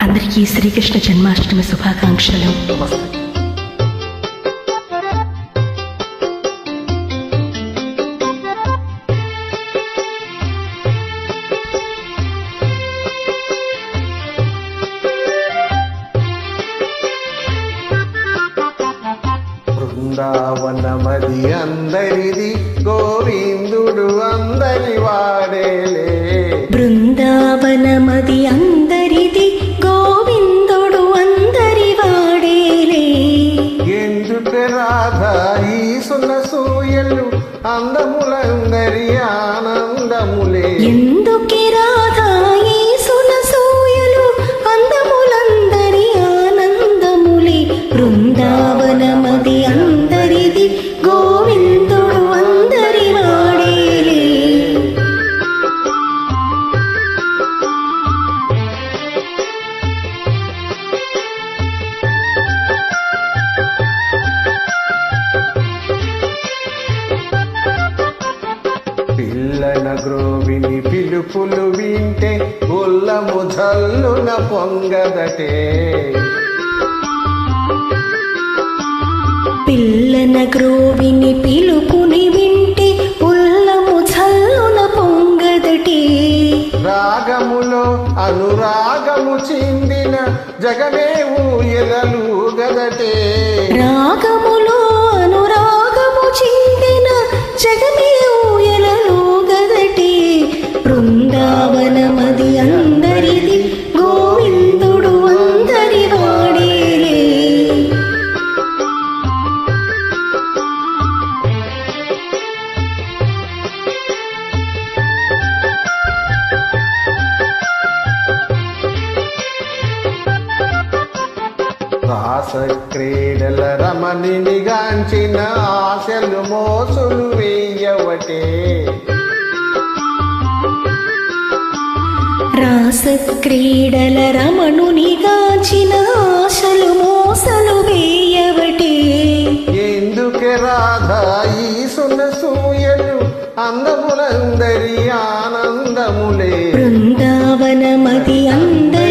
అందరికీ శ్రీకృష్ణ జన్మాష్టమి శుభాకాంక్షలు. బృందావనమది అందరిది, గోవిందుడు అందరి వాడేలే. బృందావనమది అందరిది, గోవిందుడు అందరి వాడేలే. ఎందుకు రాధా ఈ సునసూయలు, అందములందరి ఆనందములే. ఎందుకే రాధా ఈ సునసూయలు, అందములందరి ఆనందములే. బృందావనమది అందరిది, గోవిందుడు అందరి వాడేలే. పిల్లన గ్రోవిని పిలుపులు వింటే ఉల్లము జల్లున పొంగదటే. పిల్లన గ్రోవిని పిలుపుని వింటే ఉల్లము జల్లున పొంగదటే. రాగములో అనురాగము చిందిన జగమే ఊయలలు గదటే. రాగములో అనురాగము చిందిన జగమే ఊయలలో గదటే. బృందావనమది అందరిది, గోవిందుడు అందరి వాడేలే. రాస క్రీడల రమణిని గాంచిన ఆశలు మోసులు వేయవటే. రాస క్రీడల రమణుని గాచిన ఆశలు మోసలు వేయవటే. ఎందుకే రాధా ఈ సునసూయలు, అందములందరి ఆనందములే. బృందావనమది అందరి